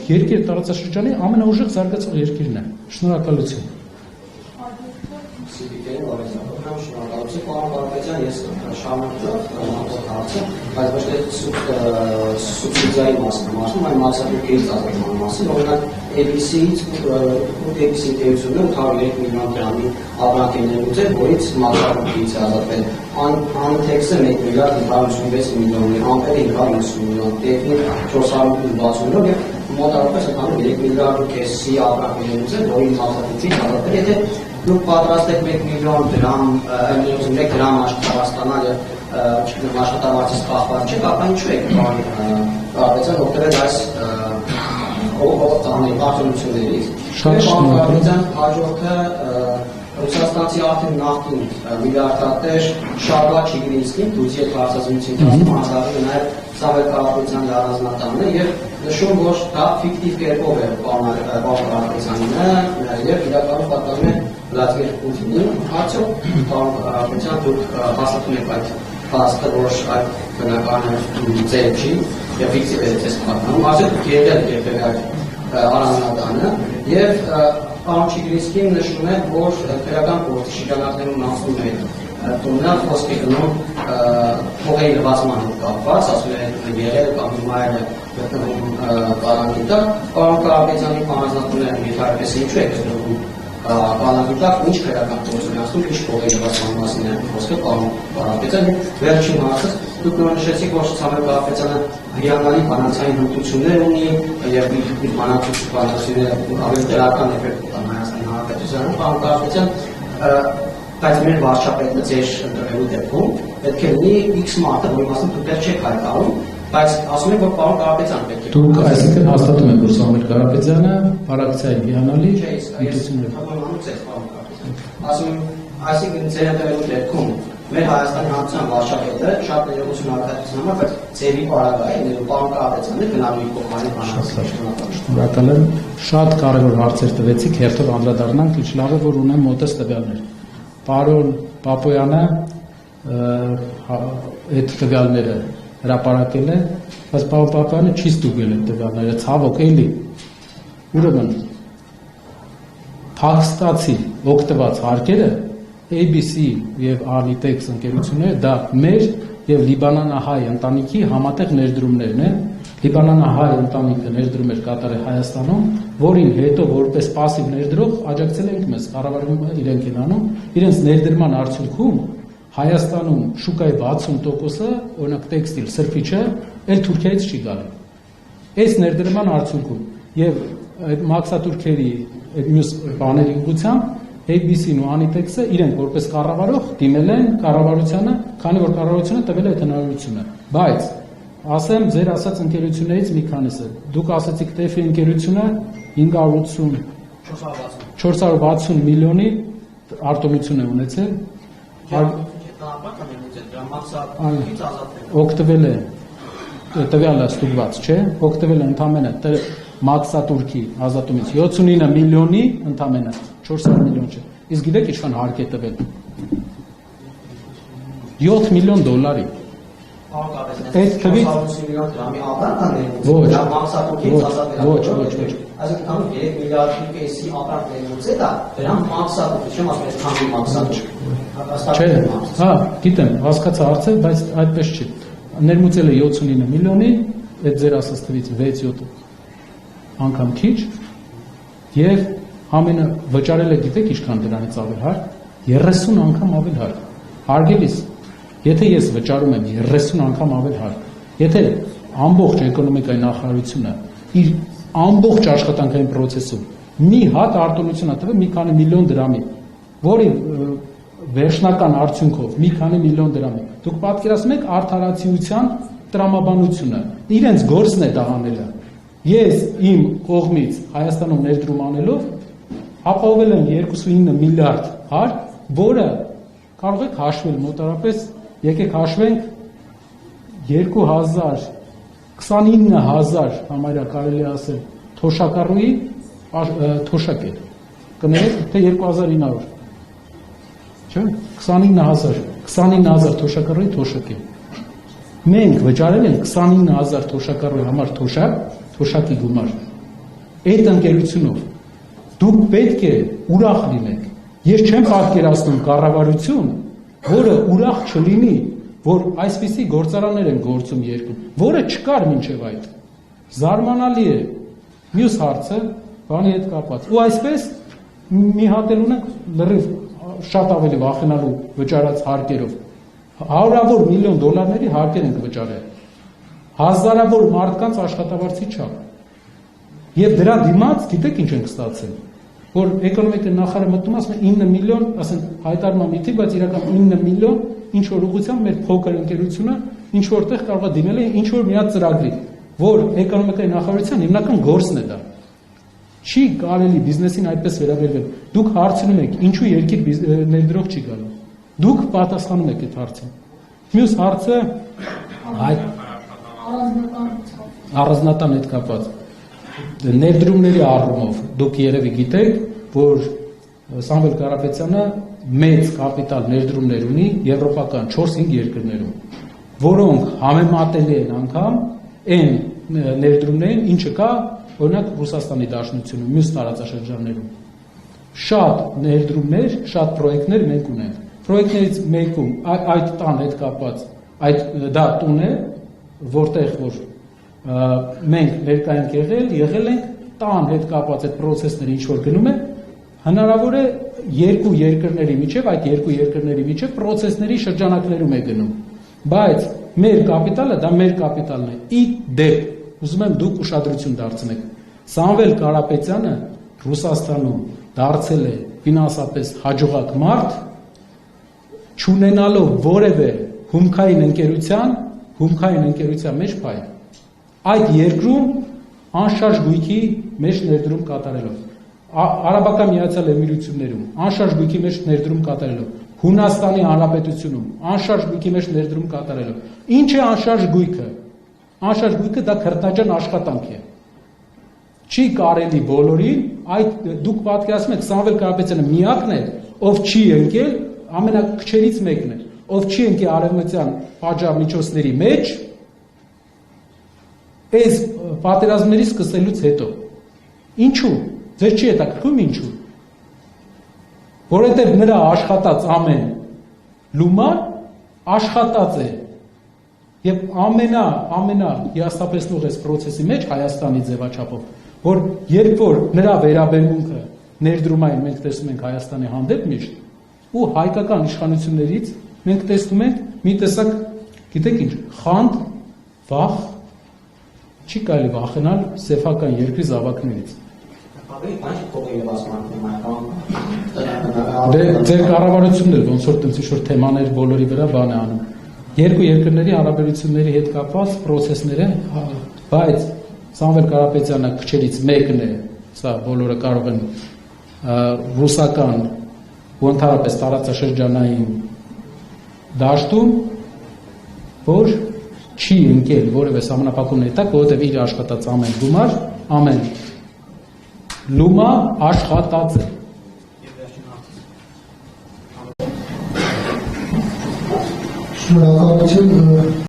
երկիր տարածաշրջանի ամենաուժեղ զարգացող երկիրն է։ Շնորհակալություն։ Շնորհակալություն, պարոն Կարապետյան, ես շարունակելով հարցը, բայց ոչ թե սուբսիդիայի մասին, այլ մաքսատուրքերից ազատման մասին, օրինակ ABC-ից ABC տերությունը 803 միլիոն դրամի ապրանք է ներմուծել, որից մաքսատուրքից է ազատվել։ Անտեքսը 1 միլիարդ 556 միլիոն, ամպերը 590 միլիոն, տեխնիկ 460 միլիոն եւ մոտավորապես ընդհանուր 3 միլիարդ կեսի ապրանք է ներմուծել, որի մաքսատուրքից ազատվել։ Եթե դուք պատրաստ եք 1 միլիոն դրամ, 1 դրամ աշխատանալ եւ աշխատավարձից կախված չեք, ապա ինչու եք կարողացել օգտվել այս արտոնություններից։ Շատ շնորհակալ։ Հաջորդը Ռուսաստանցի արդեն նախկին միլիարդատեր Շարլա Չիգրինսկին դուրսի հետ հարցազրույցի ընթացքում հանդիպում նաև Սամվել Կարապետյանի առանձնատանը եւ նշում, որ դա ֆիկտիվ կերպով է պարոն Կարապետյանինը եւ իրականում պատկանում է Վլադիմիր Պուտինին, արդյոք պարոն Կարապետյան դուք հաստատում եք այդ փաստը, որ այդ բնականը ձեր չի եւ ֆիկտիվ է ցես պատկանում, արդյոք դուք եկել եք երբևէ այդ առանձնատանը եւ պարոն Չիգրինսկին նշում է, որ քրեական գործի շրջանակներում անցնում է տունը խոսքի գնում փողերի լվացման հետ կապված, ասում է եղել կամ հիմա է գտնվում կալանքիտը, պարոն Կարապետյանի առանձնատունը միթարպես ինչու է գտնվում կալանքիտը, ինչ քրեական գործ ունեցնում, ինչ փողերի լվացման մասին է խոսքը, պարոն Կարապետյան, վերջին հարցը դուք նոր նշեցիք, որ Սամվել Կարապետյանը հիանալի բանացային հմտություններ ունի եւ իր բանացությունները ավելի դրական էֆեկտ ունեն Հայաստանի Հանրապետությանը, պարոն Կարապետյան, բայց մեր վարչապետը ձեր ընտրելու դեպքում պետք է լինի X մարտը, որի մասին դուք չեք հայտարարում, բայց ասում եք, որ պարոն Կարապետյանը պետք է։ Դուք այսինքն հաստատում եք, որ Սամվել Կարապետյանը բանակցային հիանալի հմտություններ ասում այսինքն ձեր ընտրելու դեպքում մեր Հայաստանի Հանրապետության վարչապետը շատ ներողություն արտահայտության համար, բայց ձերի պարագայի պարոն Կարապետյանը գնալու իր փոխարեն Շնորհակալ եմ, շատ կարևոր հարցեր տվեցիք, հերթով անդրադառնանք, ինչ լավ է, որ ունեմ մոտս տվյալներ։ Պարոն Պապոյանը այդ տվյալները հրապարակել է, բայց պարոն Պապոյանը չի ստուգել այդ տվյալները, ցավոք էլի։ Ուրեմն Փախստացի օգտված հարկերը ABC եւ Arlitex ընկերությունները դա մեր եւ Լիբանանահայ ընտանիքի համատեղ ներդրումներն են։ Լիբանանահայ ընտանիքը ներդրումներ կատարել Հայաստանում, որին հետո որպես пассив ներդրող աջակցել ենք մեզ, կառավարումը իրենք են անում, իրենց ներդրման արդյունքում Հայաստանում շուկայի 60%-ը, օրինակ տեքստիլ, սրբիչը, էլ Թուրքիայից չի գալու։ Այս ներդրման արդյունքում եւ այդ մաքսատուրքերի այդ մյուս բաների ուղղությամբ ABC-ն ու Anitex-ը իրենք որպես կառավարող դիմել են կառավարությանը, քանի որ կառավարությունը տվել է այդ հնարավորությունը։ Բայց ասեմ ձեր ասած ընկերություններից մի քանիսը։ Դուք ասացիք TEF-ի ընկերությունը 460 միլիոնի արտոնություն է ունեցել։ Օգտվել է տվյալը ստուգված, չէ՞, օգտվել է ընդամենը մաքսատուրքի ազատումից 79 միլիոնի ընդամենը 400 միլիոն չէ։ Իսկ գիտեք ինչքան հարկ է տվել։ 7 միլիոն դոլարի։ Այդ թվից ոչ, այսինքն 3 միլիարդի կեսի ապրանք ներմուծել է, դրան մաքսատուրք, չեմ ասում, քանի մաքսատուրք։ Չէ, հա, գիտեմ, հասկացա հարցը, բայց այդպես չի։ Ներմուծել է 79 միլիոնի, այդ ձեր ասած թվից 6-7 անգամ քիչ, եւ ամենը վճարել է գիտեք ինչքան դրանից ավել հարկ, 30 անգամ ավել հարկ։ Հարգելիս, եթե ես վճարում եմ 30 անգամ ավել հարկ, եթե ամբողջ էկոնոմիկայի նախարարությունը իր ամբողջ աշխատանքային process-ում մի հատ արտոնություն տվել մի քանի միլիոն դրամի, որի վերջնական արդյունքով մի քանի միլիոն դրամի, դուք պատկերացնում եք արդարացիության տրամաբանությունը, իրենց գործն է դա անելը։ Ես իմ կողմից Հայաստանում ներդրում անելով ապահովել եմ 29 միլիարդ հարկ, որը կարող եք հաշվել մոտավորապես, եկեք հաշվենք 29000 համարյա կարելի ասել թոշակառուի թոշակ է, կներեք թե 2900, չէ՞, 29000 թոշակառուի թոշակ է։ Մենք վճարել ենք 29000 թոշակառուի համար թոշակի գումար, այդ ընկերությունով դուք պետք է ուրախ լինեք։ Ես չեմ պատկերացնում կառավարություն, որը ուրախ չլինի, որ այսպիսի գործարաններ են գործում երկրում, որը չկար մինչև այդ։ Զարմանալի է։ Մյուս հարցը բանի հետ կապված։ Ու այսպես մի հատ էլ ունենք լրիվ շատ ավելի վախենալու վճարած հարկերով։ $100 միլիոն հարկեր ենք վճարել։ Հազարավոր մարդկանց աշխատավարձի չափ։ Եվ դրա դիմաց գիտեք ինչ ենք ստացել, որ էկոնոմիկայի նախարարը մտնում ասում է 9 միլիոն, ասեն հայտարարման միտի, բայց իրական 9 միլիոն ինչ որ ուղղությամբ մեր փոքր ընկերությունը ինչ որտեղ կարող է դիմել ինչ որ մի հատ ծրագրի, որ էկոնոմիկայի նախարարության հիմնական գործն է դա։ Չի կարելի բիզնեսին այդպես վերաբերվել։ Դուք հարցնում եք, ինչու երկիր ներդրող չի գալու։ Դուք պատասխանում եք այդ հարցին։ Մյուս հարցը առանձնատան հետ կապված։ Ներդրումների առումով դուք երևի գիտեք, որ Սամվել Կարապետյանը մեծ կապիտալ ներդրումներ ունի եվրոպական 4-5 երկրներում, որոնք համեմատելի են անգամ այն ներդրումներին, ինչը կա օրինակ Ռուսաստանի Դաշնությունում, մյուս տարածաշրջաններում։ Շատ ներդրումներ, շատ պրոյեկտներ մենք ունենք։ Պրոյեկտներից մեկում այդ տան հետ կապված, դա տուն է, որտեղ որ մենք ներկա ենք եղել ենք տան հետ կապված այդ process-ները ինչ որ գնում է, հնարավոր է երկու երկրների միջև, այդ երկու երկրների միջև process-ների շրջանակներում է գնում։ Բայց մեր կապիտալը, դա մեր կապիտալն է։ Ի դեպ, ուզում եմ դուք ուշադրություն դարձնեք։ Սամվել Կարապետյանը Ռուսաստանում դարձել է ֆինանսապես հաջողակ մարդ, չունենալով որևէ հումքային ընկերության մեջ փայլ։ Այդ երկրում անշարժ գույքի մեջ ներդրում կատարելով, Արաբական Միացյալ Էմիրություններում անշարժ գույքի մեջ ներդրում կատարելով, Հունաստանի Հանրապետությունում անշարժ գույքի մեջ ներդրում կատարելով։ Ինչ է անշարժ գույքը։ Անշարժ գույքը դա քրտնաջան աշխատանք է։ Չի կարելի բոլորին, այդ դուք պատկերացնում եք Սամվել Կարապետյանը միակն է, ով չի ընկել, ամենակչերից մեկն է, ով չի ընկել արևմտյան պատժամիջոցների մեջ, այս պատերազմների սկսելուց հետո։ Ինչու։ Ձեզ չի հետաքրքրում ինչու։ Որովհետև նրա աշխատած ամեն լուման աշխատած է եւ ամենա հիասթափեցնող այս process-ի մեջ Հայաստանի ձևաչափով, որ երբ որ նրա վերաբերմունքը ներդրումային մենք տեսնում ենք Հայաստանի հանդեպ միշտ, ու հայկական իշխանություններից մենք տեսնում ենք մի տեսակ, գիտեք ինչ, խանդ, վախ, չի կարելի վախենալ սեփական երկրի զավակներից։ Ձեր կառավարությունն էլ ոնց որ տենց ինչ-որ թեմաներ բոլորի վրա բան է անում։ Երկու երկրների հարաբերությունների հետ կապված process-ները, բայց Սամվել Կարապետյանը քչերից մեկն է, սա բոլորը կարող են ռուսական ու ընդհանրապես տարածաշրջանային դաշտում, որ չի ընկել որևէ սահմանափակումների տակ, որովհետև իր աշխատած ամեն գումար, ամեն լումա աշխատած է։ Շնորհակալություն